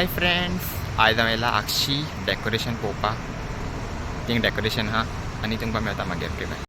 Hi friends, आज आम्हाला आक्षी decoration पोवपा थिंग डेकोरेशन हा आणि तुमकां मेळटा मागीर okay.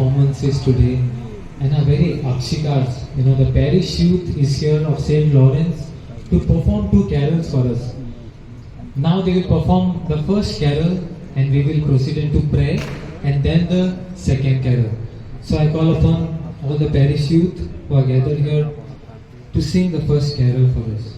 Performances today and are very Akshikars. The parish youth is here of St. Lawrence to perform two carols for us. Now they will perform the first carol and we will proceed into prayer and then the second carol. So I call upon all the parish youth who are gathered here to sing the first carol for us.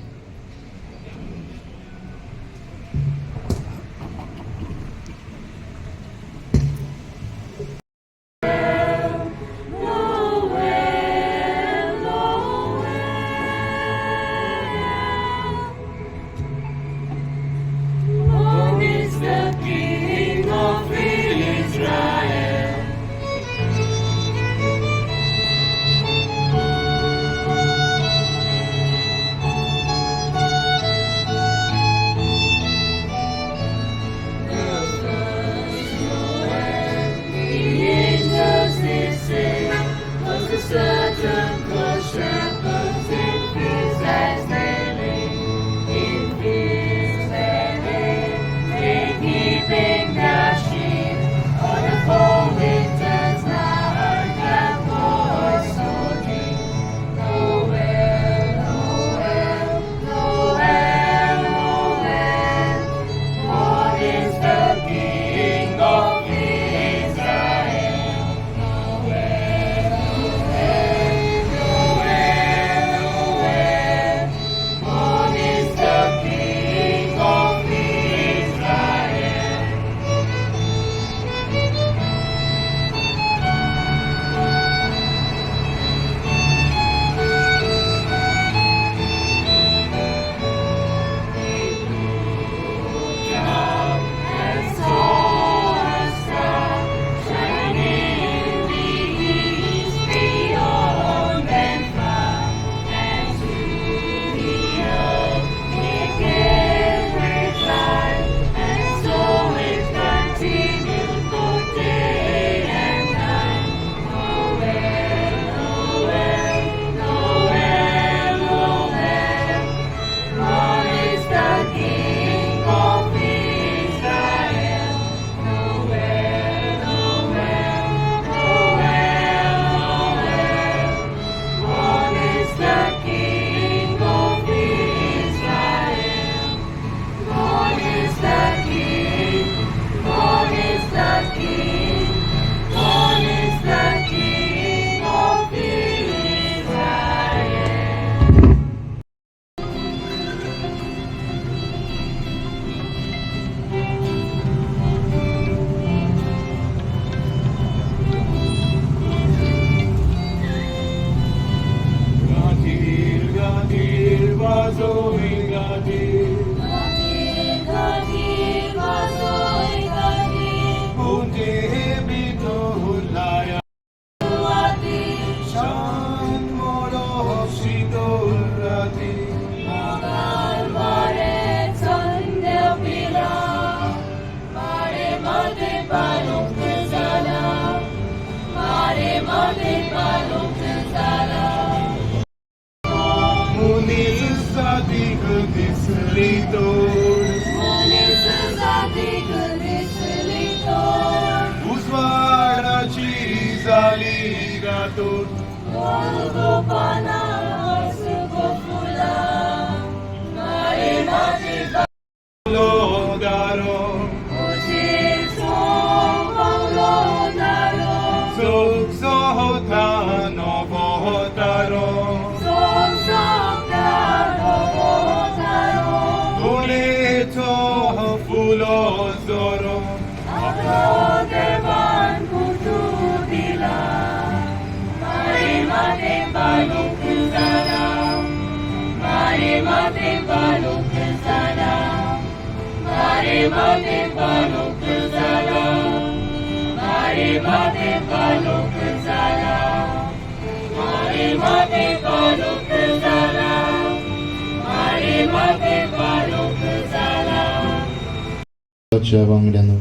च्या वांगड्यानो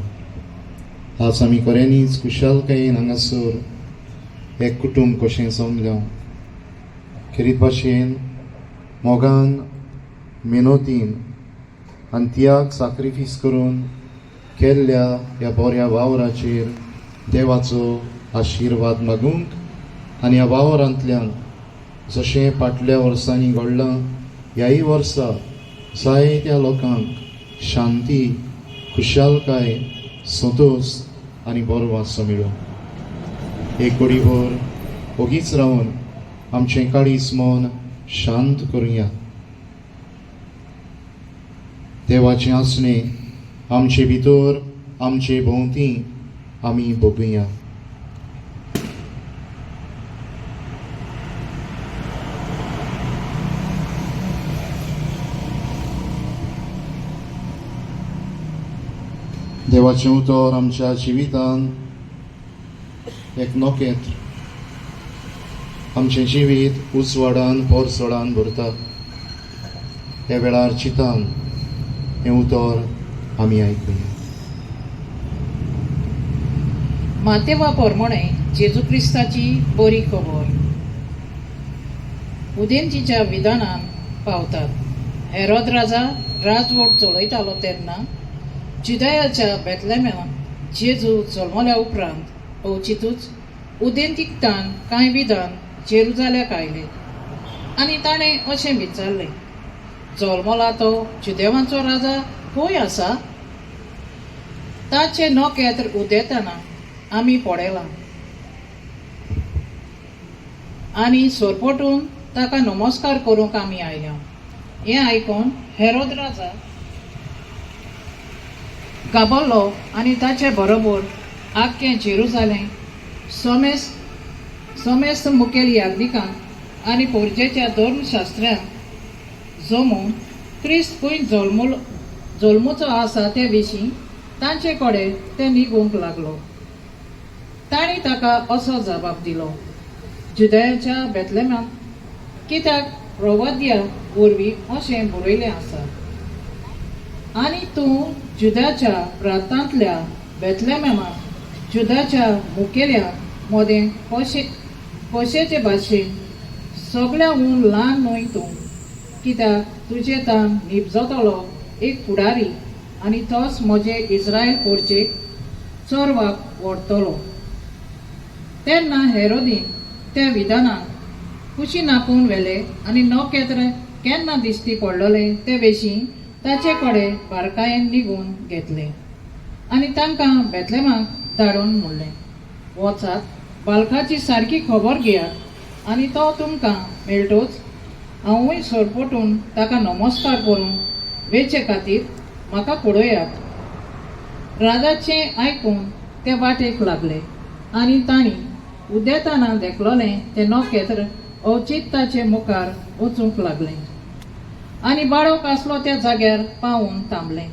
आज आमी खऱ्यांनीच खुशालकायेन हांगासर एक कुटुंब कशें जमल्या खरीत भाशेन मोगान मेहनतीन आनी त्याग सॅक्रिफीस करून केल्ल्या ह्या बऱ्या वावराचेर देवाचो आशिर्वाद मागूंक आनी ह्या वावरांतल्यान जशें फाटल्या वर्सांनी घडलां ह्याय वर्सा जायत्या लोकांक शांती खुशालकाय संतोश आनी बरो वासो मेळ्ळो एक घडीभर ओगीच रावन आमचें काळीज मन शांत करुया देवाचें आसणें आमचे भितर आमचे भोंवती आमी भोगुया देवाचें उतर आमच्या जिवितान एक नोकेत्र आमचें जिवीत उजवाडान पोरसोडान भरता ह्या वेळार चितान हें उतर आमी आयकुया मातेवा पोरमोणे जेजू क्रिस्ताची बरी खबर उदेंतीच्या विधानान पावतात हेरोद राजा राजवट चलयतालो तेन्ना जुदायाच्या बेतलेमेंत जेजू जल्मल्या उपरांत अवचितूच उदेंतीकतान कांय विधान जेरुजाल्याक आयले आनी ताणें अशें विचारलें जल्मला तो जुदेवांचो राजा खंय आसा ताचें नखेत्र उदेताना आमी पळयलां आनी सोरपटून ताका नमस्कार करूंक आमी आयल्या हें आयकून हेरोद राजा गाबल्लो आनी ताचे बरोबर आख्खें जेरुजालेम समेस्त मुखेल याज्ञिकांक आनी पोरजेच्या धर्मशास्त्रांक जमून क्रिस्त खंय जल्मूचो आसा ते विशीं तांचे कडेन ते निगूंक लागलो तांणी ताका असो जबाब दिलो जुदयाच्या बेतलेमांत कित्याक प्रवाद्या वरवीं अशें बरयलें आसा आनी तूं जुदाच्या प्रांतांतल्या बेतलेमेमांत जुदाच्या मुखेल्या मोदें कशेचे भाशेन सगळ्यांहून ल्हान न्हय तूं कित्याक तुजे तान निपजतलो एक फुडारी आनी तोच म्हजे इस्रायल पोरचेक चोरवाक व्हरतलो तेन्ना हेरोदीन त्या विधानाक कुशी नापून व्हेले आनी नखेत्र केन्ना दिश्टी पडलेले ते विशीं ताचे कडेन बारकायेन निघून घेतले आनी तांकां बेतलेमाक धाडून म्हणलें वचात बालकाची सारकी खबर घेयात आनी तो तुमकां मेळटोच हांवूय सोरपटून ताका नमस्कार करून वेचे खातीर म्हाका पळयात राजाचें आयकून ते वाटेक लागले आनी तांणी उदेताना देखलोलें तें नखेत्र अवचिताचे मुखार वचूंक लागलें आनी बाळक आसलो त्या जाग्यार पावून थांबलें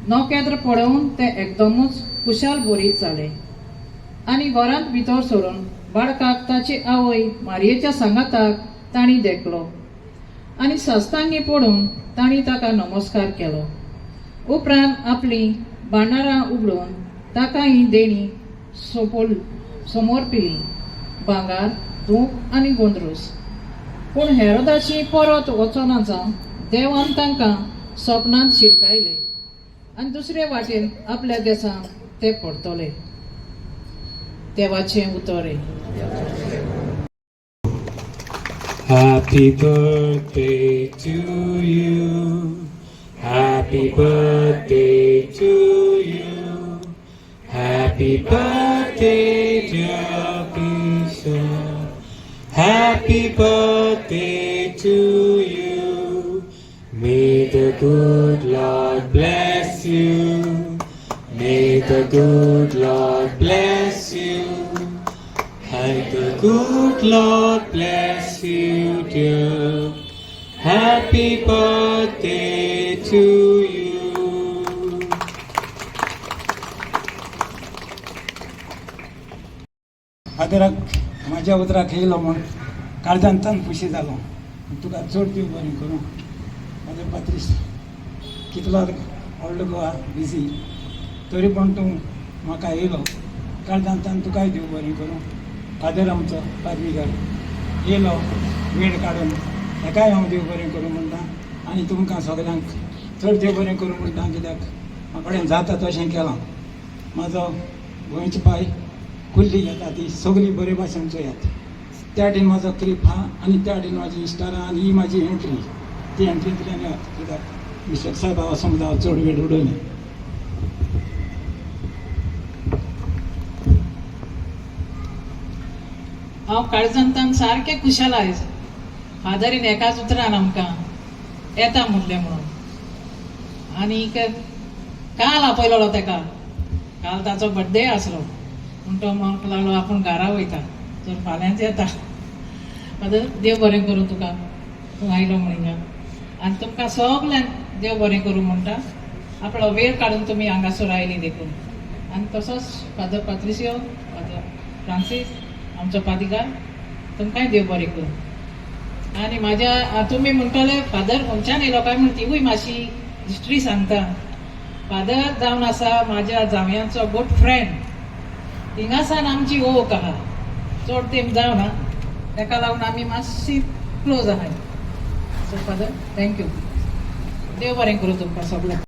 नखेत्र पळोवन ते एकदमूच खुशाल बरीत जाले आनी घरांत भितर सरून बाळकाक ताची आवय मारयेच्या सांगाताक तांणी देखलो आनी साश्टांगी पडून तांणी ताका नमस्कार केलो उपरांत आपली भांडारां उगडून ताका ही देणी समोर पिली भांगार धूप आनी गोंदरूस पूण हेरोदाची परत वचना जावन देवान तांकां सपनांत शिडकायले आनी दुसरे वाटेन आपल्या देशान ते परतले देवाचें उतर Happy birthday to you. Happy birthday to you. Happy birthday, dear Bishop. Happy birthday to you. May the good Lord bless you. May the good Lord bless you. May the good Lord bless you, dear. Happy birthday to you. फादराक माझ्या उतराक येयलो म्हण काळजान तन खुशी जालो. तुका चड देव बरें करूं. Father Patrice कितलो व्हडलो गोवा बिजी तरी पण तूं म्हाका येयलो. काळजान तन तुकाय देव बरें करूं. फादर आमचो पाद्रीगार येयलो वेळ काडून ताकाय हांव देव बरें करूं म्हणटा आनी तुमकां सगळ्यांक चड देव बरें करूं म्हणटा कित्याक म्हाका कडेन जाता तशें केलां. म्हाजो गोंयचे पाय कुल्ली घेता ती सगळी बरे भाशेन चोयात. त्या वटेन म्हाजो क्लिप आहा आनी त्या वटेन म्हाजी इन्स्टार आहा आनी ही म्हाजी एंट्री. ती एंट्रींतल्यान येयात कित्याक मिस्टर साहेब हांव समजा हांव चड वेळ उडयलें. हांव काळजांतान सारकें खुशाल आयज. फादरीन एकाच उतरान आमकां येता म्हणलें म्हणून. आनीक काल आपयलोलो तेका. काल ताचो बर्थडे आसलो पूण तो म्हणपाक लागलो आपूण घरा वयता तर फाल्यांच येता. फादर देव बरें करूं तुका. तूं आयलो म्हणून आनी तुमकां सगल्यांक देव बरें करूं म्हणटा. आपलो वेळ काडून तुमी हांगासर आयली देखून. आनी तसोच फादर पात्रिसियो फादर फ्रांसीस आमचो पादिगार तुमकांय देव बरें करूं. आनी म्हाज्या तुमी म्हणटले फादर खंयच्यान येयलो काय म्हण तिवूय मातशी हिस्ट्री सांगता. फादर जावन आसा म्हाज्या जावयांचो गूड फ्रेंड. थिंगासान आमची ओळख आहा. चड तेंप जावना ताका लागून आमी मातशी क्लोज आहाय. So father thank you. देव बरें करूं तुमकां सगळ्यांक.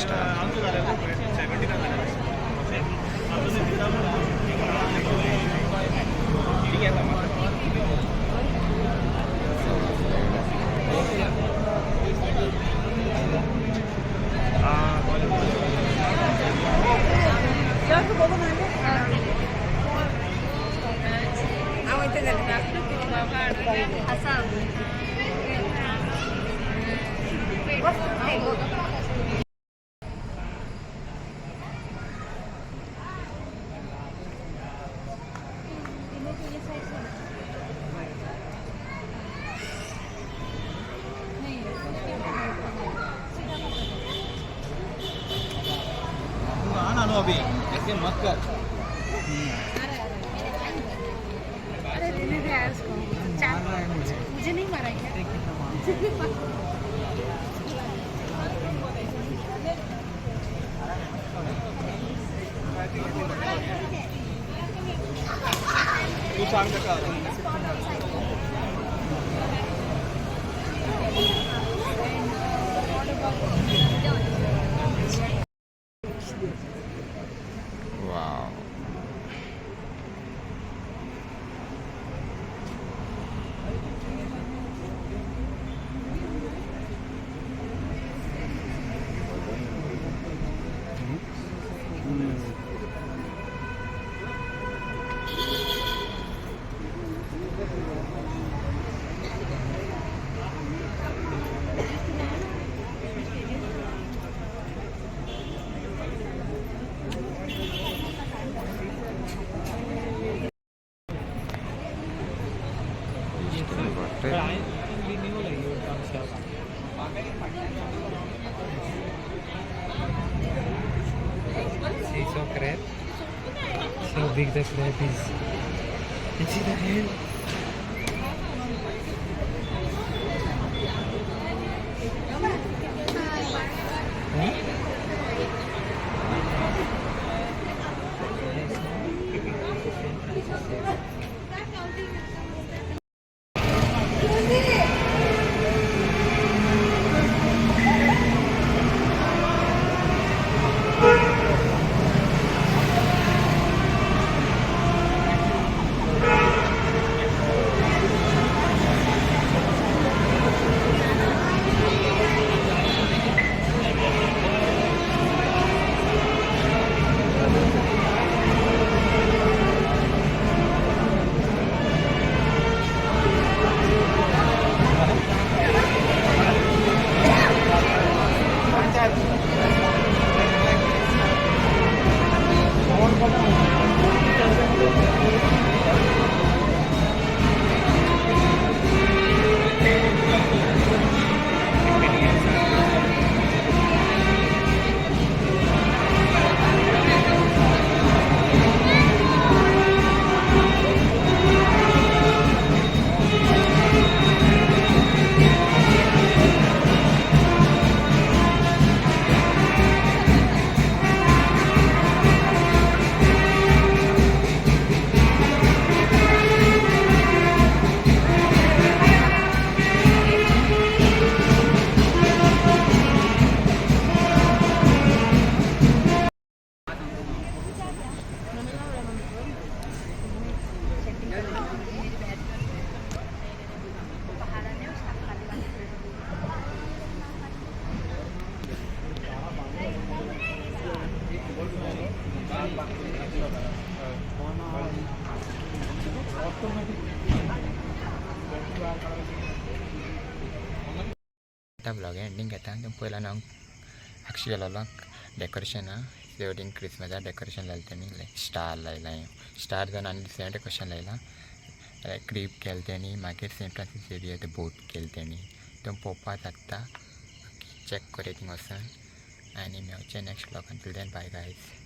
स्टार अरे देने दे यार उसको मुझे नहीं मारा क्या wow See so crab. See how big the crab is. And see the head. आता ब्लॉग एंडिंग घेता पयला न्हू अक्षय गेलो डेकोरेशन सेवडींग क्रिसमसा डेकोरेशन लायला तेणी लायक स्टार लायला स्टार जावन आनी दुसरें डेकोरेशन लायला लायक क्रीप केलें तेणी मागीर सेंट फ्रांसीस झेवियर ते बोट केले तेणी तो पळोवपा जाता चॅक करे थिंग वचून आनी मेळचें नेक्स्ट ब्लॉगान टिल देन बाय गायज.